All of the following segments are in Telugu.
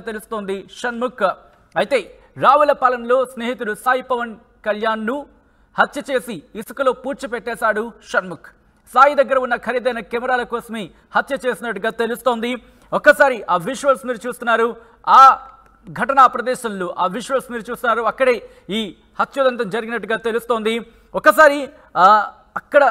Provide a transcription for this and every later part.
తెలుస్తోంది షణ్ముఖ్. అయితే రావులపాలెంలో స్నేహితుడు సాయి పవన్ కళ్యాణ్ను హత్య చేసి ఇసుకలో పూడ్చిపెట్టేశాడు షణ్ముఖ్. సాయి దగ్గర ఉన్న ఖరీదైన కెమెరాల కోసమే హత్య చేసినట్టుగా తెలుస్తోంది. ఒక్కసారి ఆ విజువల్స్ మీరు చూస్తున్నారు, ఆ ఘటనా ప్రదేశంలో ఆ విజువల్స్ మీరు చూస్తున్నారు. అక్కడే ఈ హత్యోదంతం జరిగినట్టుగా తెలుస్తోంది. ఒకసారి అక్కడ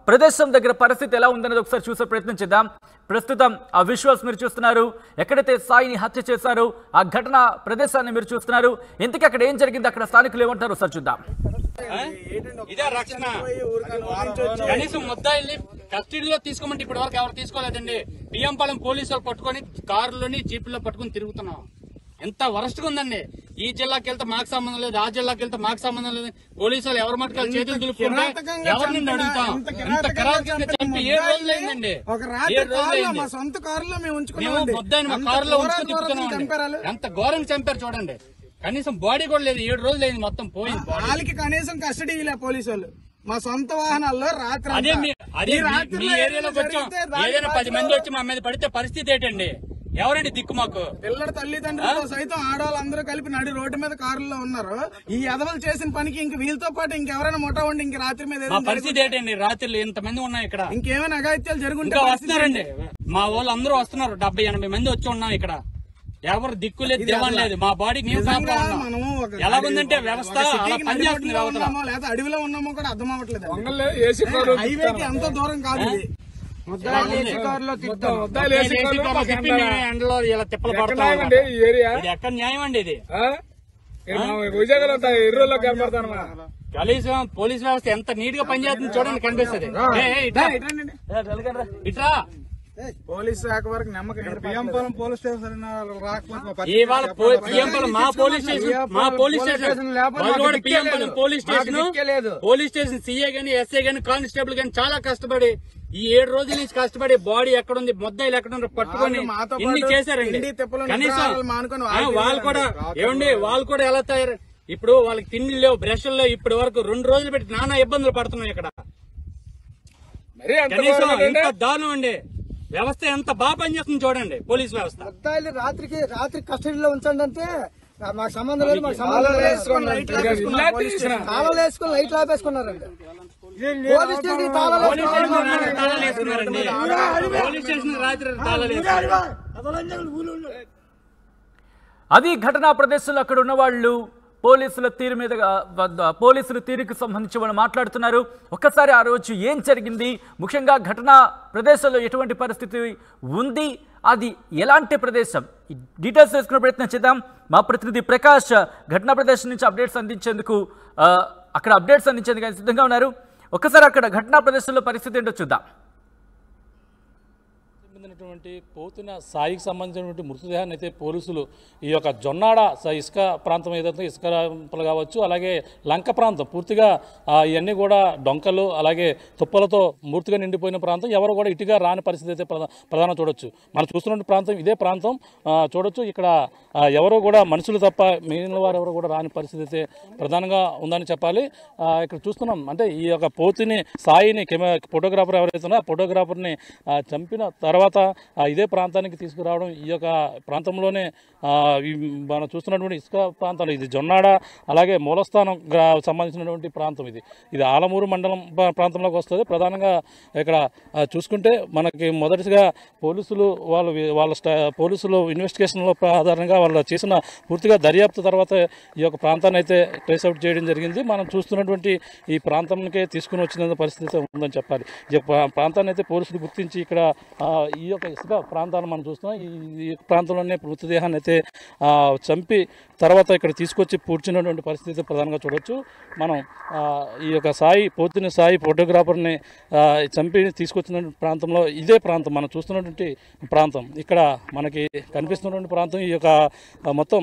ప్రదేశం దగ్గర పరిస్థితి ఎలా ఉందనేది ఒకసారి చూసే ప్రయత్నం చేద్దాం. ప్రస్తుతం ఆ విజువల్స్ మీరు చూస్తున్నారు, ఎక్కడైతే సాయిని హత్య చేశారో ఆ ఘటనా ప్రదేశాన్ని మీరు చూస్తున్నారు. ఇంతకీ అక్కడ ఏం జరిగింది, అక్కడ స్థానికులు ఏమంటారు ఒకసారి చూద్దాం. ఇదే రక్షణ. కనీసం ముద్దాయిల్ని కస్టడీలో తీసుకోమంటే ఇప్పటి వరకు ఎవరు తీసుకోలేదండి. బియ్యంపాలెం పోలీసులు పట్టుకొని కారులోని జీపుల్లో పట్టుకుని తిరుగుతున్నాం. ఎంత వరస్ట్ గా ఉందండి. ఈ జిల్లాకి వెళ్తే మాకు సంబంధం లేదు, ఆ జిల్లాకి వెళ్తే మాకు సంబంధం లేదు. పోలీసులు ఎవరి మట్టుకు చేతులు దులుపుకుంటే ఎవరిని అడుగుతాం? ఇంత కిరాతకంగా చంపి 7 రోజులు అయిందండి. 7 రోజులు అయింది. మేము ముద్దాయిని మా కారులో ఉంచుకుని తిప్పుతున్నాం. ఎంత ఘోరంగా చంపారు చూడండి. కనీసం బాడీ కూడా లేదు. 7 రోజులు అయింది, మొత్తం పోయింది. వాళ్ళకి కనీసం కస్టడీ ఇలా పోలీసు వాళ్ళు మా సొంత వాహనాల్లో రాత్రి అదే మీ ఏరియాలోకి వచ్చాం. ఏదైనా 10 మంది వచ్చి మా మీద పడితే పరిస్థితి ఏంటండి? ఎవరండి దిక్కు మాకు? పిల్లల తల్లిదండ్రులతో సైతం ఆడవాళ్ళందరూ కలిపి నడి రోడ్డు మీద కారుల్లో ఉన్నారు. ఈ ఎదవలు చేసిన పనికి ఇంక వీళ్ళతో పాటు ఇంకెవరైనా ముఠా ఉండి ఇంక రాత్రి మీద పరిస్థితి ఏంటండి? రాత్రులు ఇంతమంది ఉన్నాయి ఇక్కడ. ఇంకేమైనా అఘాయిత్యాలు జరుగుంటే వస్తున్నారండి. మా వాళ్ళు అందరూ వస్తున్నారు. 70-80 మంది వచ్చి ఉన్నాం ఇక్కడ. ఎవరు దిక్కు లేదు, దేవం లేదు. మా బాడీకి మేము కాపాడుతున్నాం. ఎలా ఉందంటే వ్యవస్థ పనిచేస్తుంది. లేదా అడవిలో ఉన్నామో కూడా అర్థం అవ్వట్లేదు. హైవేకి ఎంతో దూరం కాదు. ఎండలో ఇలా తిప్పలు పడతాం. ఎక్కడ న్యాయం అండి ఇది? కనీసం పోలీస్ వ్యవస్థ ఎంత నీట్ గా పనిచేస్తుంది చూడండి, కనిపిస్తుంది. ఇట్రా పోలీస్ శాఖ వరకు నమ్మకం. బియ్యంపాలెం పోలీస్ స్టేషన్ ఇవాళ మా police station police station CA గానీ ఎస్ఐ గానీ కానిస్టేబుల్ గానీ చాలా కష్టపడి ఈ 7 రోజుల నుంచి కష్టపడి బాడీ ఎక్కడుంది, ముద్దాయిలు ఎక్కడుంది పట్టుకొని ఇన్ని చేశారండి. కనీసం వాళ్ళు కూడా ఏమండి, వాళ్ళు కూడా ఎలా తయారు? ఇప్పుడు వాళ్ళకి తిండి లేవు, బ్రష్లు లేవు. ఇప్పటి వరకు 2 రోజులు పెట్టి నానా ఇబ్బందులు పడుతున్నాయి ఇక్కడ. కనీసం ఎంత దారుణం అండి. వ్యవస్థ ఎంత బాగా పనిచేస్తుంది చూడండి. పోలీస్ వ్యవస్థ రాత్రి కస్టడీలో ఉంచండి అంటే మాకు సంబంధం లేదు, మాకు సంబంధం లేదు. తాళాలు వేసుకుని లైట్లు ఆపేసుకున్నారండి. పోలీస్ స్టేషన్ తాళాలు వేసుకున్నారండి. పోలీస్ స్టేషన్ రాత్రి తాళాలు వేసుకున్నారు. అది ఘటనా ప్రదేశంలో అక్కడ ఉన్న వాళ్ళు పోలీసుల తీరు మీద పోలీసుల తీరుకు సంబంధించి వాళ్ళు మాట్లాడుతున్నారు. ఒక్కసారి ఆ రోజు ఏం జరిగింది, ముఖ్యంగా ఘటనా ప్రదేశంలో ఎటువంటి పరిస్థితి ఉంది, అది ఎలాంటి ప్రదేశం, డీటెయిల్స్ తెలుసుకునే ప్రయత్నం చేద్దాం. మా ప్రతినిధి ప్రకాష్ ఘటనా ప్రదేశం నుంచి అప్డేట్స్ అందించేందుకు సిద్ధంగా ఉన్నారు. ఒక్కసారి అక్కడ ఘటనా ప్రదేశంలో పరిస్థితి ఏంటో చూద్దాం. పోతున్న సాయికి సంబంధించినటువంటి మృతదేహాన్ని అయితే పోలీసులు ఈ యొక్క జొన్నాడ ఇసుక ప్రాంతం ఏదైతే ఇసుక కావచ్చు, అలాగే లంక ప్రాంతం పూర్తిగా ఇవన్నీ కూడా డొంకలు అలాగే తుప్పలతో మూర్తిగా నిండిపోయిన ప్రాంతం. ఎవరు కూడా ఇటుగా రాని పరిస్థితి అయితే ప్రధానం చూడొచ్చు. మనం చూస్తున్న ప్రాంతం ఇదే ప్రాంతం చూడొచ్చు. ఇక్కడ ఎవరో కూడా మనుషులు తప్ప మిగిలిన వారు ఎవరు కూడా రాని పరిస్థితి అయితే ప్రధానంగా ఉందని చెప్పాలి. ఇక్కడ చూస్తున్నాం అంటే ఈ యొక్క పోతుని సాయిని ఫోటోగ్రాఫర్ ఎవరైతే ఉన్నారో ఆ ఫోటోగ్రాఫర్ని చంపిన తర్వాత ఇదే ప్రాంతానికి తీసుకురావడం. ఈ యొక్క ప్రాంతంలోనే మనం చూస్తున్నటువంటి ఇసుక ప్రాంతాలు, ఇది జొన్నాడ అలాగే మూలస్థానం సంబంధించినటువంటి ప్రాంతం. ఇది ఆలమూరు మండలం ప్రాంతంలోకి వస్తుంది. ప్రధానంగా ఇక్కడ చూసుకుంటే మనకి మొదటిగా పోలీసులు ఇన్వెస్టిగేషన్లో ఆధారంగా వాళ్ళు చేసిన పూర్తిగా దర్యాప్తు తర్వాత ఈ యొక్క ప్రాంతాన్ని అయితే ట్రేస్ అవుట్ చేయడం జరిగింది. మనం చూస్తున్నటువంటి ఈ ప్రాంతానికే తీసుకుని వచ్చిన పరిస్థితి ఉందని చెప్పాలి. ఈ ప్రాంతాన్ని అయితే పోలీసులు గుర్తించి ఇక్కడ ఈ యొక్క ఇసుక ప్రాంతాన్ని మనం చూస్తున్నాం. ఈ ప్రాంతంలోనే మృతదేహాన్ని అయితే చంపి తర్వాత ఇక్కడ తీసుకొచ్చి పూడ్చినటువంటి పరిస్థితి ప్రధానంగా చూడవచ్చు. మనం ఈ యొక్క పోతుని సాయి ఫోటోగ్రాఫర్ని చంపి తీసుకొచ్చిన ప్రాంతంలో ఇదే ప్రాంతం మనం చూస్తున్నటువంటి ప్రాంతం. ఇక్కడ మనకి కనిపిస్తున్నటువంటి ప్రాంతం ఈ యొక్క మొత్తం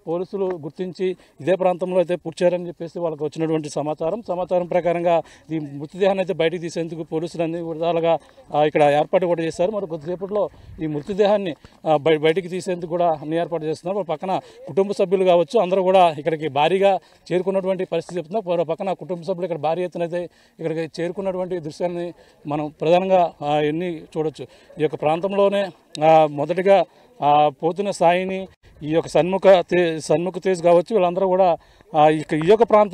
పోలీసులు గుర్తించి ఇదే ప్రాంతంలో అయితే పూడ్చారని చెప్పేసి వాళ్ళకి వచ్చినటువంటి సమాచారం ప్రకారంగా ఈ మృతదేహాన్ని అయితే బయటకు తీసేందుకు పోలీసులు అన్ని విధాలుగా ఇక్కడ ఏర్పాటు కూడా చేశారు. మరి కొద్దిసేపట్లో ఈ మృతదేహాన్ని బయటికి తీసేందుకు కూడా అన్ని ఏర్పాటు చేస్తున్నారు. పక్కన కుటుంబ సభ్యులు కావచ్చు అందరూ కూడా ఇక్కడికి భారీగా చేరుకున్నటువంటి పరిస్థితి చెప్తున్నారు. పక్కన కుటుంబ సభ్యులు ఇక్కడ భారీ ఎత్తున అయితే ఇక్కడికి చేరుకున్నటువంటి దృశ్యాన్ని మనం ప్రధానంగా ఎన్ని చూడొచ్చు. ఈ యొక్క ప్రాంతంలోనే మొదటిగా పోతున్న సాయిని ఈ యొక్క సన్ముఖ తేజ్ కావచ్చు వీళ్ళందరూ కూడా ఈ యొక్క ప్రాంతం